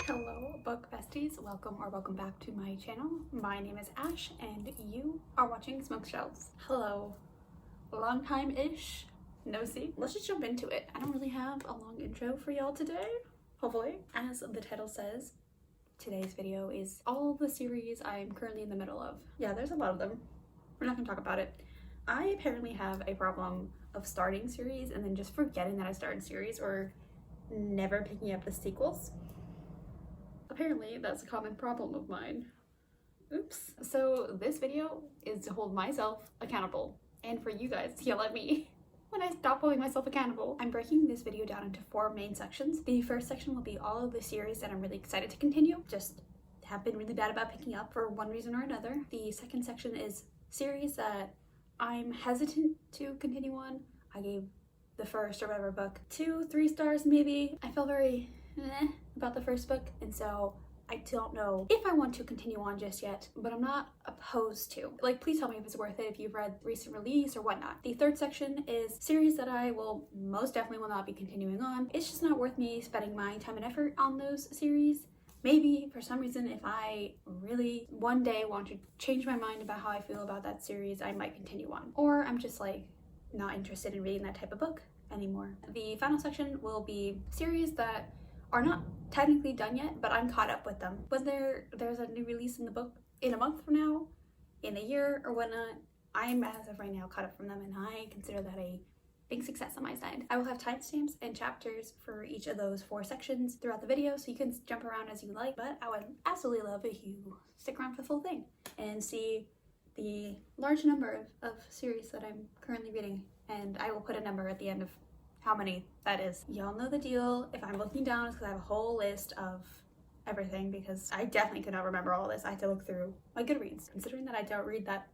Hello book besties, welcome back to my channel. My name is Ash and you are watching Smokedshelves. Hello, long time-ish, no see. Let's just jump into it. I don't really have a long intro for y'all today, hopefully. As the title says, today's video is all the series I'm currently in the middle of. Yeah, there's a lot of them. We're not gonna talk about it. I apparently have a problem of starting series and then just forgetting that I started series or never picking up the sequels. Apparently, that's a common problem of mine. Oops. So this video is to hold myself accountable and for you guys to yell at me when I stop holding myself accountable. I'm breaking this video down into 4 main sections. The first section will be all of the series that I'm really excited to continue, just have been really bad about picking up for one reason or another. The second section is series that I'm hesitant to continue on. I gave the first or whatever book 2-3 stars maybe. I felt very about the first book, and so I don't know if I want to continue on just yet, but I'm not opposed to. Like, please tell me if it's worth it if you've read recent release or whatnot. The third section is series that I will most definitely will not be continuing on. It's just not worth me spending my time and effort on those series. Maybe for some reason, if I really one day want to change my mind about how I feel about that series, I might continue on. Or I'm just like not interested in reading that type of book anymore. The final section will be series that are not technically done yet, but I'm caught up with them. When there's a new release in the book in a month from now, in a year or whatnot, I'm as of right now caught up from them, and I consider that a big success on my side. I will have timestamps and chapters for each of those 4 sections throughout the video, so you can jump around as you like, but I would absolutely love if you stick around for the full thing and see the large number of series that I'm currently reading, and I will put a number at the end of how many that is. Y'all know the deal. If I'm looking down, it's because I have a whole list of everything, because I definitely could not remember all this. I had to look through my Goodreads. Considering that I don't read that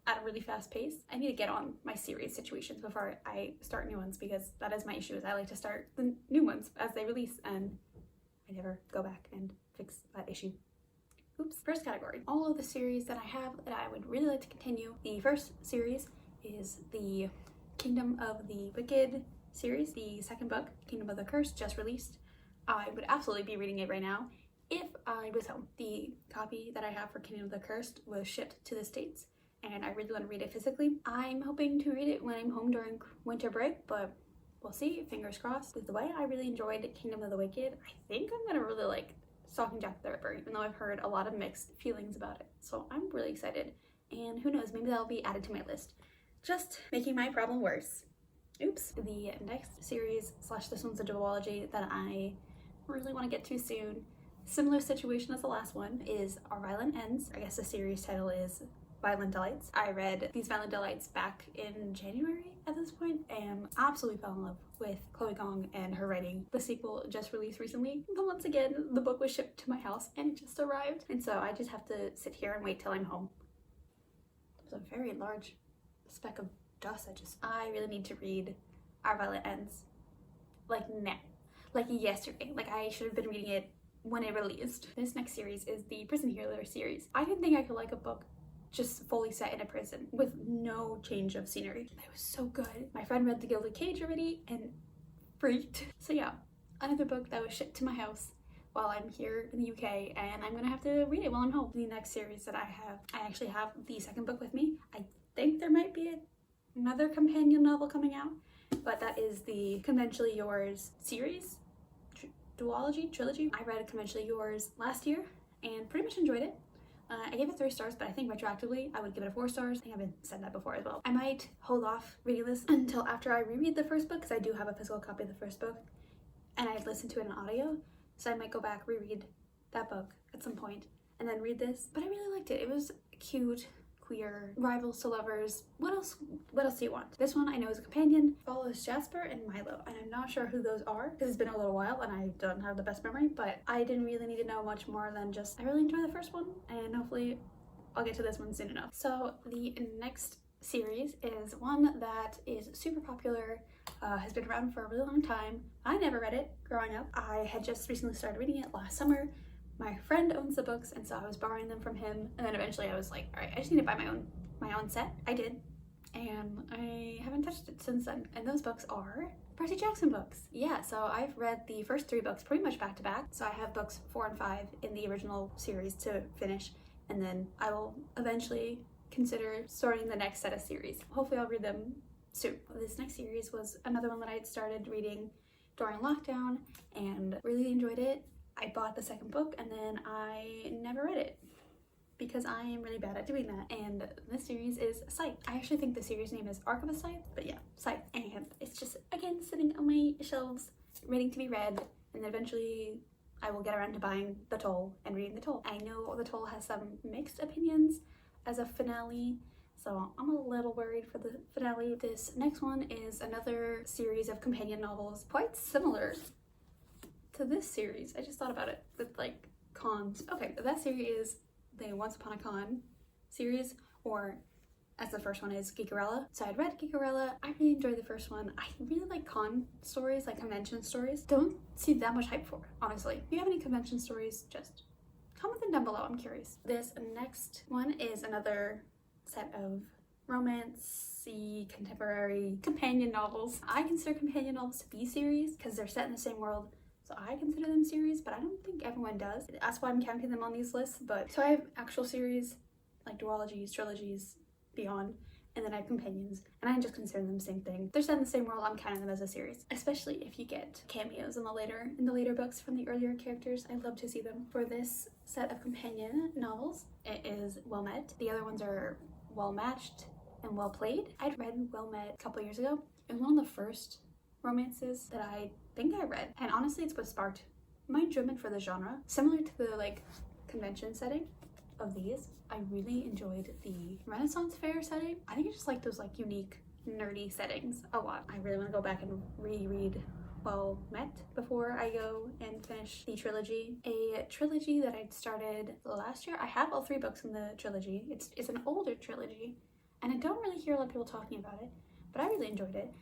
at a really fast pace, I need to get on my series situations before I start new ones, because that is my issue, is I like to start the new ones as they release and I never go back and fix that issue. Oops. First category, all of the series that I have that I would really like to continue. The first series is the Kingdom of the Wicked series. The second book, Kingdom of the Curse, just released. I would absolutely be reading it right now if I was home. The copy that I have for Kingdom of the Curse was shipped to the States, and I really want to read it physically. I'm hoping to read it when I'm home during winter break, but we'll see. Fingers crossed. With the way I really enjoyed Kingdom of the Wicked, I think I'm gonna really like Stalking Jack the Ripper, even though I've heard a lot of mixed feelings about it. So I'm really excited, and who knows, maybe that'll be added to my list. Just making my problem worse. Oops. The next series / this one's a duology that I really want to get to soon, similar situation as the last one, is Our Violent Ends. I guess the series title is Violent Delights. I read These Violent Delights back in January at this point and absolutely fell in love with Chloe Gong and her writing. The sequel just released recently, but once again the book was shipped to my house and it just arrived, and so I just have to sit here and wait till I'm home. There's a very large speck of dust. I really need to read Our Violent Ends like now, like yesterday. Like I should have been reading it when it released. This next series is the Prison Healer series. I didn't think I could like a book just fully set in a prison with no change of scenery. It was so good. My friend read The Gilded Cage already and freaked. So yeah, another book that was shipped to my house while I'm here in the UK, and I'm gonna have to read it while I'm home. The next series that I actually have the second book with me. I think there might be another companion novel coming out, but that is the Conventionally Yours series, duology, trilogy. I read Conventionally Yours last year and pretty much enjoyed it. I gave it 3 stars, but I think retroactively I would give it 4 stars. I think I've said that before as well. I might hold off reading this until after I reread the first book, because I do have a physical copy of the first book and I've listened to it in audio, so I might go back, reread that book at some point and then read this. But I really liked it. It was cute, queer, rivals to lovers. What else do you want? This one I know is a companion, follows Jasper and Milo, and I'm not sure who those are because it's been a little while and I don't have the best memory, but I didn't really need to know much more than just I really enjoy the first one, and hopefully I'll get to this one soon enough. So the next series is one that is super popular, has been around for a really long time. I never read it growing up. I had just recently started reading it last summer. My friend owns the books, and so I was borrowing them from him, and then eventually I was like, all right, I just need to buy my own set. I did, and I haven't touched it since then. And those books are Percy Jackson books. Yeah, so I've read the first 3 books pretty much back to back. So I have books 4 and 5 in the original series to finish, and then I will eventually consider starting the next set of series. Hopefully I'll read them soon. This next series was another one that I had started reading during lockdown and really enjoyed it. I bought the second book and then I never read it because I am really bad at doing that. And this series is Scythe. I actually think the series name is Arc of a Scythe, but yeah, Scythe. And it's just, again, sitting on my shelves, waiting to be read, and then eventually I will get around to buying The Toll and reading The Toll. I know The Toll has some mixed opinions as a finale, so I'm a little worried for the finale. This next one is another series of companion novels, quite similar to this series. I just thought about it with like cons. Okay, that series is the Once Upon a Con series, or as the first one is Geekerella. So I'd read Geekerella. I really enjoyed the first one. I really like con stories, like convention stories. Don't see that much hype for it, honestly. If you have any convention stories, just comment them down below. I'm curious. This next one is another set of romance-y, contemporary companion novels. I consider companion novels to be series because they're set in the same world. So I consider them series, but I don't think everyone does. That's why I'm counting them on these lists. But so I have actual series, like duologies, trilogies, beyond, and then I have companions, and I just consider them the same thing. They're set in the same world. I'm counting them as a series, especially if you get cameos in the later books from the earlier characters. I love to see them. For this set of companion novels, it is Well Met. The other ones are Well Matched and Well Played. I'd read Well Met a couple years ago. It was one of the first romances that I think I read, and honestly it's what sparked my enjoyment for the genre. Similar to the like convention setting of these, I really enjoyed the Renaissance fair setting. I think I just like those like unique nerdy settings a lot. I really want to go back and reread Well Met before I go and finish the trilogy. A trilogy that I'd started last year. I have all 3 books in the trilogy. It's an older trilogy and I don't really hear a lot of people talking about it, but I really enjoyed it.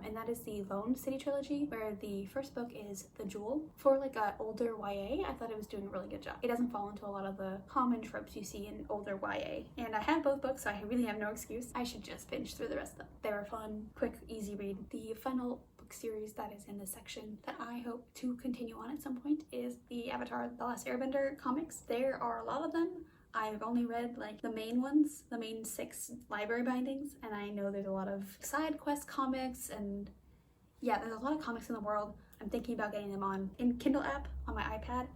And that is the Lone City trilogy, where the first book is The Jewel. For like an older YA, I thought it was doing a really good job. It doesn't fall into a lot of the common tropes you see in older YA. And I have both books, so I really have no excuse. I should just finish through the rest of them. They were fun, quick, easy read. The final book series that is in this section that I hope to continue on at some point is the Avatar: The Last Airbender comics. There are a lot of them. I've only read like the main ones, the main 6 library bindings, and I know there's a lot of side quest comics, and yeah, there's a lot of comics in the world. I'm thinking about getting them on in Kindle app on my iPad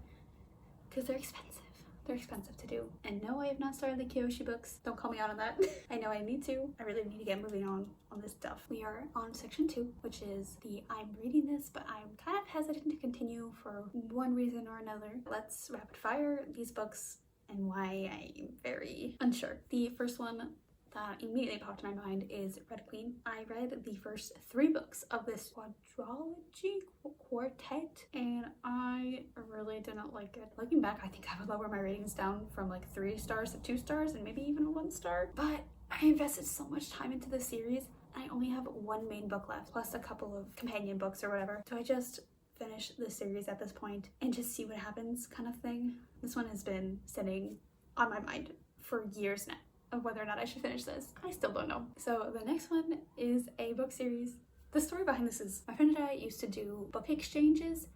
because they're expensive. They're expensive to do. And no, I have not started the Kyoshi books. Don't call me out on that. I know I need to. I really need to get moving on this stuff. We are on section 2, which is the I'm reading this, but I'm kind of hesitant to continue for one reason or another. Let's rapid fire these books and why I'm very unsure. The first one that immediately popped in my mind is Red Queen. I read the first 3 books of this quadrilogy quartet and I really didn't like it. Looking back, I think I would lower my ratings down from like 3 stars to 2 stars and maybe even a 1 star. But I invested so much time into the series and I only have 1 main book left, plus a couple of companion books or whatever. So I just finish the series at this point and just see what happens kind of thing. This one has been sitting on my mind for years now of whether or not I should finish this. I still don't know. So the next one is a book series. The story behind this is my friend and I used to do book exchanges,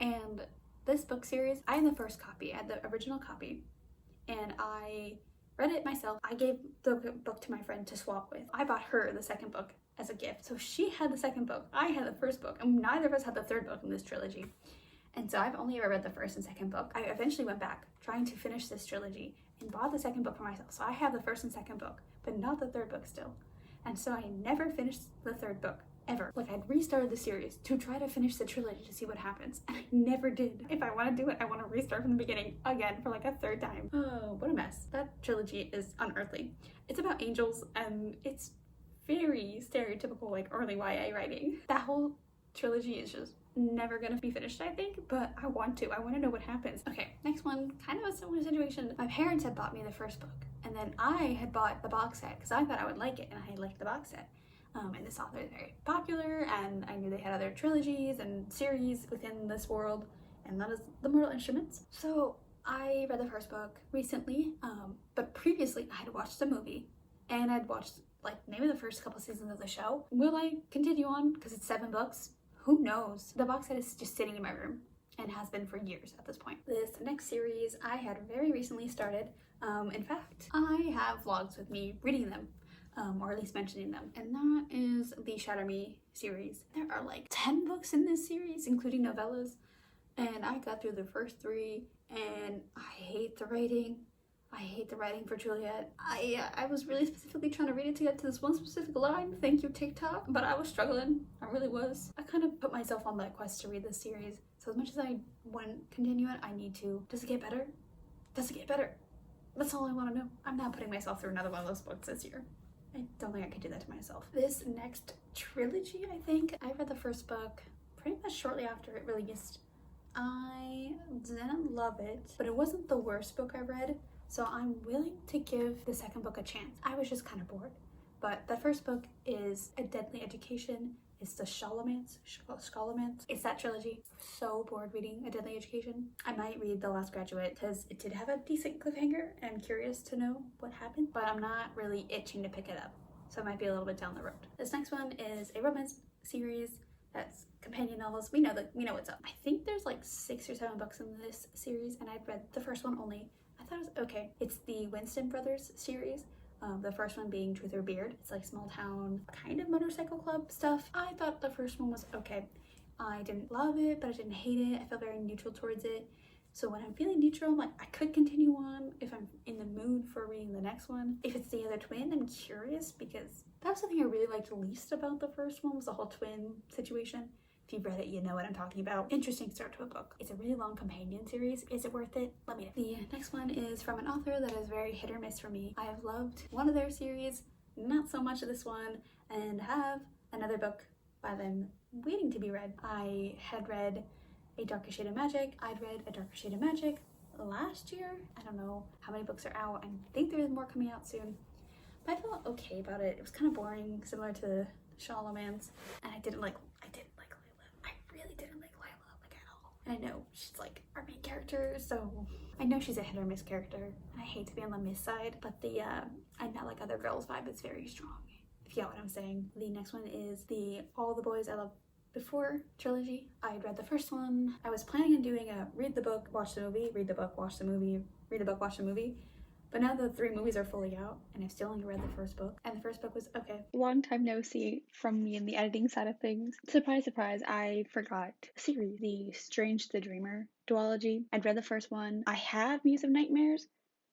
and this book series, I had the first copy, I had the original copy, and I read it myself. I gave the book to my friend to swap with. I bought her the second book as a gift. So she had the second book, I had the first book, and neither of us had the third book in this trilogy. And so I've only ever read the first and second book. I eventually went back trying to finish this trilogy and bought the second book for myself. So I have the first and second book, but not the third book still. And so I never finished the third book, ever. Like, I'd restarted the series to try to finish the trilogy to see what happens, and I never did. If I want to do it, I want to restart from the beginning again for like a 3rd time. Oh, what a mess. That trilogy is unearthly. It's about angels, and it's very stereotypical like early YA writing. That whole trilogy is just never gonna be finished, I think, but I want to know what happens. Okay, next one, kind of a similar situation. My parents had bought me the first book, and then I had bought the box set because I thought I would like it, and I liked the box set. And this author is very popular, and I knew they had other trilogies and series within this world, and that is the Mortal Instruments. So I read the first book recently, but previously I had watched the movie, and I'd watched like maybe the first couple seasons of the show. Will I continue on because it's 7 books? who knows? The box set is just sitting in my room and has been for years at this point. This next series I had very recently started. In fact, I have vlogs with me reading them, or at least mentioning them, and that is the Shatter Me series. There are like 10 books in this series, including novellas, and I got through the first 3, and I hate the writing. I hate the writing for Juliet. I was really specifically trying to read it to get to this one specific line. Thank you, TikTok. But I was struggling. I really was. I kind of put myself on that quest to read this series. So as much as I wouldn't continue it, I need to. Does it get better? Does it get better? That's all I want to know. I'm not putting myself through another one of those books this year. I don't think I could do that to myself. This next trilogy, I think, I read the first book pretty much shortly after it released. I didn't love it, but it wasn't the worst book I read. So I'm willing to give the second book a chance. I was just kind of bored. But the first book is A Deadly Education. It's the Scholomance. It's that trilogy. So bored reading A Deadly Education. I might read The Last Graduate because it did have a decent cliffhanger and I'm curious to know what happened, but I'm not really itching to pick it up. So it might be a little bit down the road. This next one is a romance series that's companion novels. We know what's up. I think there's like 6 or 7 books in this series and I've read the first one only. I thought it was okay. It's the Winston Brothers series. The first one being Truth or Beard. It's like small town kind of motorcycle club stuff. I thought the first one was okay. I didn't love it, but I didn't hate it. I felt very neutral towards it. So when I'm feeling neutral, I'm like, I could continue on if I'm in the mood for reading the next one. If it's the other twin, I'm curious because that was something I really liked least about the first one was the whole twin situation. If you've read it, you know what I'm talking about. Interesting start to a book. It's a really long companion series. Is it worth it? Let me know. The next one is from an author that is very hit or miss for me. I have loved one of their series, not so much of this one, and have another book by them waiting to be read. I had read A Darker Shade of Magic. I'd read A Darker Shade of Magic last year. I don't know how many books are out. I think there is more coming out soon. But I felt okay about it. It was kind of boring, similar to Scholomance, and I didn't like I know she's like our main character, so I know she's a hit or miss character. I hate to be on the miss side, but the I'm not like other girls vibe is very strong, if you get what I'm saying. The next one is the All the Boys I Loved Before trilogy. I read the first one. I was planning on doing a read the book, watch the movie, read the book, watch the movie, read the book, watch the movie. But now the 3 movies are fully out, and I've still only read the first book, and the first book was okay. Long time no see from me in the editing side of things. Surprise, surprise, I forgot a series, the Strange the Dreamer duology. I'd read the first one. I have Muse of Nightmares,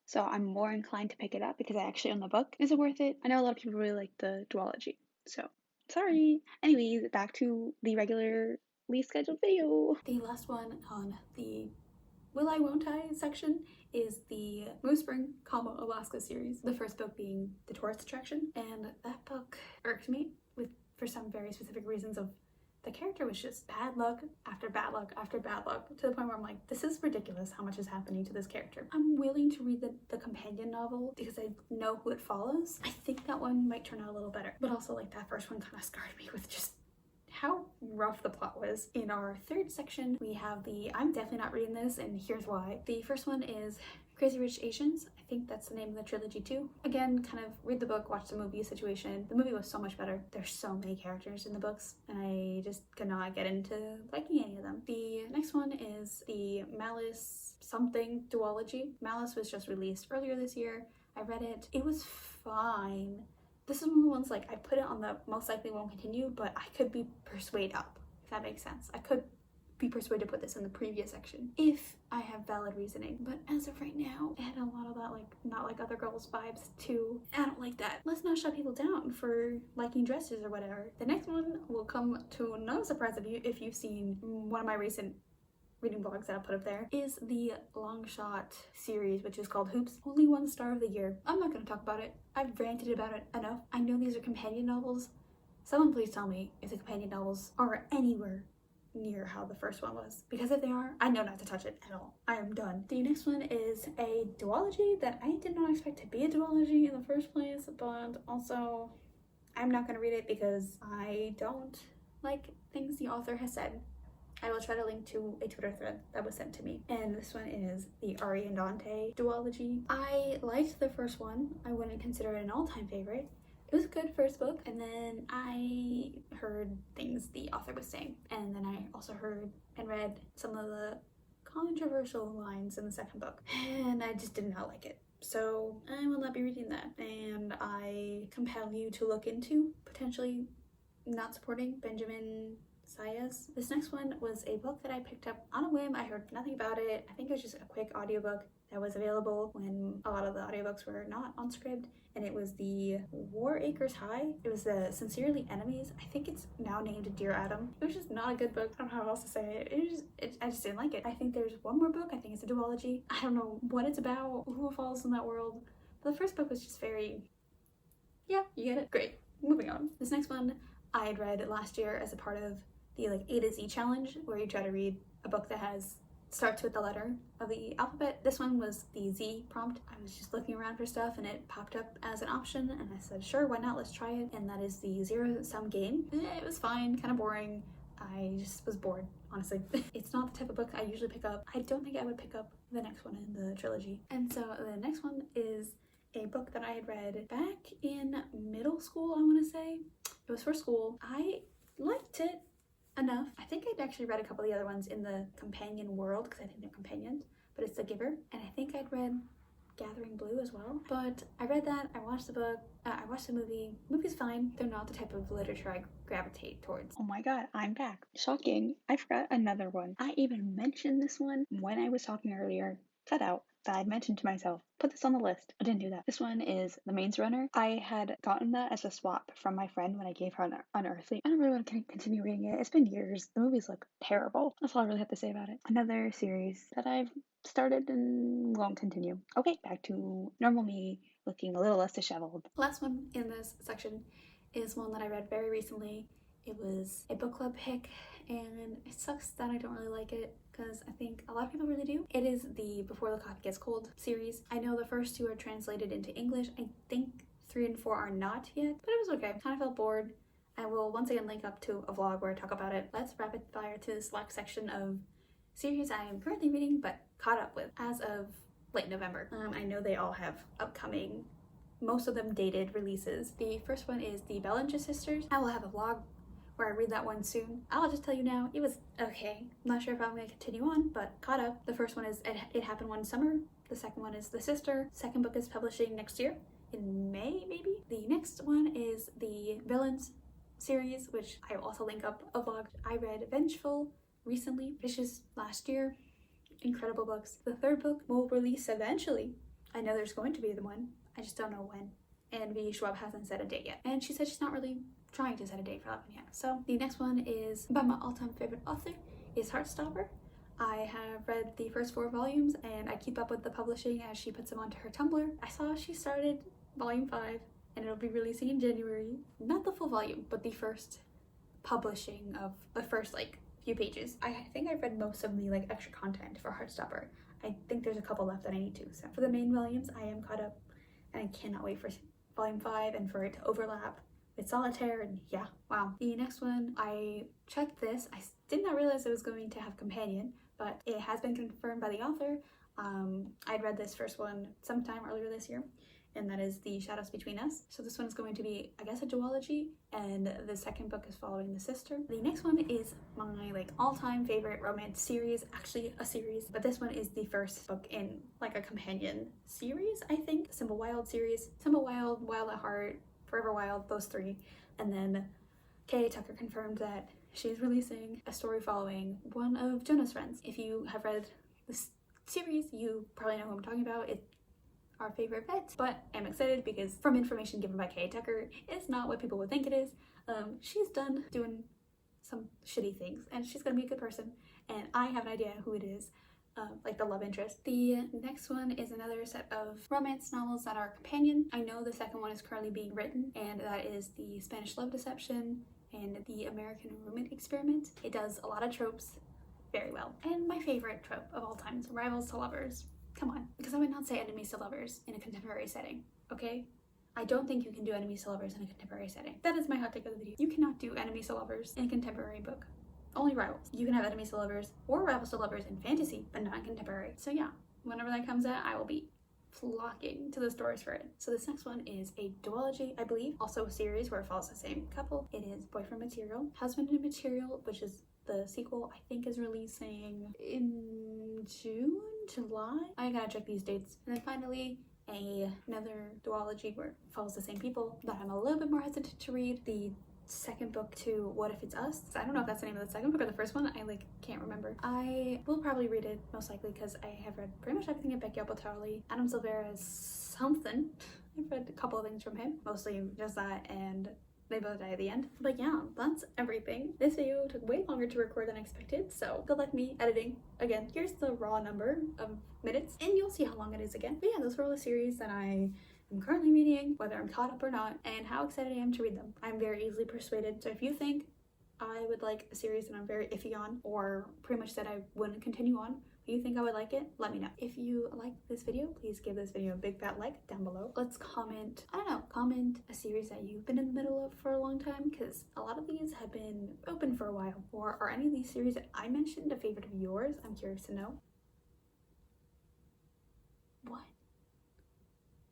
so I'm more inclined to pick it up because I actually own the book. Is it worth it? I know a lot of people really like the duology, so sorry. Anyways, back to the regularly scheduled video. The last one on the Will I Won't I section is the Moose Spring, Alaska series. The first book being The Tourist Attraction, and that book irked me for some very specific reasons of the character was just bad luck after bad luck after bad luck to the point where I'm like, this is ridiculous how much is happening to this character. I'm willing to read the companion novel because I know who it follows. I think that one might turn out a little better, but also like that first one kind of scarred me with just how rough the plot was. In our third section, we have the I'm definitely not reading this, and here's why. The first one is Crazy Rich Asians. I think that's the name of the trilogy too. Again, kind of read the book, watch the movie situation. The movie was so much better. There's so many characters in the books, and I just could not get into liking any of them. The next one is the Malice something duology. Malice was just released earlier this year. I read it. It was fine. This is one of the ones like I put it on the most likely won't continue, but I could be persuaded up, if that makes sense. I could be persuaded to put this in the previous section if I have valid reasoning. But as of right now, it had a lot of that like not like other girls vibes too. I don't like that. Let's not shut people down for liking dresses or whatever. The next one will come to no surprise of you if you've seen one of my recent reading vlogs that I put up there, is the Long Shot series, which is called Hoops. Only 1 star of the year. I'm not going to talk about it. I've ranted about it enough. I know these are companion novels. Someone please tell me if the companion novels are anywhere near how the first one was, because if they are, I know not to touch it at all. I am done. The next one is a duology that I did not expect to be a duology in the first place, but also I'm not going to read it because I don't like things the author has said. I will try to link to a Twitter thread that was sent to me. And this one is the Ari and Dante duology. I liked the first one. I wouldn't consider it an all-time favorite, It was a good first book, and then I heard things the author was saying, and then I also heard and read some of the controversial lines in the second book, and I just did not like it. So I will not be reading that, and I compel you to look into potentially not supporting Benjamin Sayas. This next one was a book that I picked up on a whim. I heard nothing about it. I think it was just a quick audiobook that was available when a lot of the audiobooks were not on Scribd, and it was the War Acres High. It was the Sincerely Enemies. I think it's now named Dear Adam. It was just not a good book. I don't know how else to say it. I just didn't like it. I think there's one more book. I think it's a duology. I don't know what it's about, who falls in that world. But the first book was just very, yeah, you get it? Great. Moving on. This next one I had read last year as a part of the A to Z challenge, where you try to read a book that starts with the letter of the alphabet. This one was the Z prompt. I was just looking around for stuff and it popped up as an option, and I said, sure, why not? Let's try it. And that is the Zero Sum Game. It was fine, kind of boring. I just was bored, honestly. It's not the type of book I usually pick up. I don't think I would pick up the next one in the trilogy. And so the next one is a book that I had read back in middle school, I want to say. It was for school. I liked it enough. I think I'd actually read a couple of the other ones in the companion world, because I think they're companions, but it's The Giver, and I think I'd read Gathering Blue as well. But I read that, I watched the book, I watched the movie. The movie's fine. They're not the type of literature I gravitate towards. Oh my god, I'm back. Shocking. I forgot another one. I even mentioned this one when I was talking earlier. Cut out. That I'd mentioned to myself, put this on the list. I didn't do that. This one is The Maze Runner. I had gotten that as a swap from my friend when I gave her Unearthly. I don't really want to continue reading it. It's been years. The movies look terrible. That's all I really have to say about it. Another series that I've started and won't continue. Okay, back to normal me, looking a little less disheveled. Last one in this section is one that I read very recently. It was a book club pick, and it sucks that I don't really like it, because I think a lot of people really do. It is the Before the Coffee Gets Cold series. I know the first two are translated into English. I think 3 and 4 are not yet, but it was okay. Kind of felt bored. I will once again link up to a vlog where I talk about it. Let's rapid fire to this last section of series I am currently reading but caught up with as of late November. I know they all have upcoming, most of them dated releases. The first one is the Bellinger Sisters. I will have a vlog where I read that one soon. I'll just tell you now, it was okay. I'm not sure if I'm going to continue on, but caught up. The first one is It Happened One Summer. The second one is The Sister. Second book is publishing next year, in May maybe. The next one is the Villains series, which I will also link up a vlog. I read Vengeful recently, Vicious last year. Incredible books. The third book will release eventually. I know there's going to be the one. I just don't know when. And V. Schwab hasn't set a date yet. And she said she's not really trying to set a date for that one yet. So the next one is by my all-time favorite author, is Heartstopper. I have read the first 4 volumes, and I keep up with the publishing as she puts them onto her Tumblr. I saw she started volume 5, and it'll be releasing in January. Not the full volume, but the first publishing of the first few pages. I think I've read most of the extra content for Heartstopper. I think there's a couple left that I need to. So for the main volumes, I am caught up, and I cannot wait for volume 5 and for it to overlap with Solitaire, and yeah, wow. The next one, I checked this. I did not realize it was going to have companion, but it has been confirmed by the author. I'd read this first one sometime earlier this year, and that is The Shadows Between Us. So this one is going to be, I guess, a duology, and the second book is following the sister. The next one is my all-time favorite romance series, actually a series, but this one is the first book in a companion series, I think. Simple Wild series. Simple Wild, Wild at Heart, Forever Wild, those 3. And then K. Tucker confirmed that she's releasing a story following one of Jonah's friends. If you have read this series, you probably know who I'm talking about. It's our favorite vet, but I'm excited because from information given by K. Tucker, it's not what people would think it is. She's done doing some shitty things, and she's gonna be a good person, and I have an idea who it is. The love interest. The next one is another set of romance novels that are companion. I know the second one is currently being written, and that is The Spanish Love Deception and The American Roommate Experiment. It does a lot of tropes very well. And my favorite trope of all time is rivals to lovers. Come on, because I would not say enemies to lovers in a contemporary setting, okay? I don't think you can do enemies to lovers in a contemporary setting. That is my hot take of the video. You cannot do enemies to lovers in a contemporary book. Only rivals. You can have enemies to lovers or rivals to lovers in fantasy, but not in contemporary. So yeah, whenever that comes out, I will be flocking to the stores for it. So this next one is a duology, I believe, also a series where it follows the same couple. It is Boyfriend Material. Husband Material, which is the sequel, I think is releasing in June, July. I gotta check these dates. And then finally, another duology where it follows the same people that I'm a little bit more hesitant to read. The second book to What If It's Us. I don't know if that's the name of the second book or the first one. I can't remember. I will probably read it most likely because I have read pretty much everything of Becky Albertalli. Adam Silvera's something. I've read a couple of things from him, mostly just that and They Both Die at the End. But yeah, that's everything. This video took way longer to record than expected, so good luck me editing. Again, here's the raw number of minutes and you'll see how long it is again. But yeah, those were all the series that I'm currently reading, whether I'm caught up or not, and how excited I am to read them. I'm very easily persuaded, so if you think I would like a series that I'm very iffy on, or pretty much said I wouldn't continue on, but you think I would like it, let me know. If you like this video, please give this video a big fat like down below. Let's comment, I don't know, comment a series that you've been in the middle of for a long time, because a lot of these have been open for a while. Or are any of these series that I mentioned a favorite of yours? I'm curious to know. What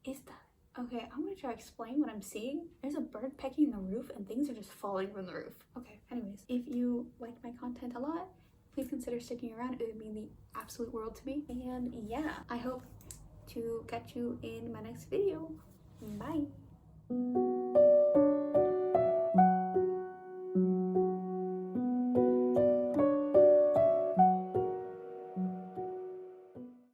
is that? Okay, I'm gonna try to explain what I'm seeing. There's a bird pecking the roof and things are just falling from the roof. Okay, anyways, if you like my content a lot, please consider sticking around. It would mean the absolute world to me. And yeah, I hope to catch you in my next video. Bye.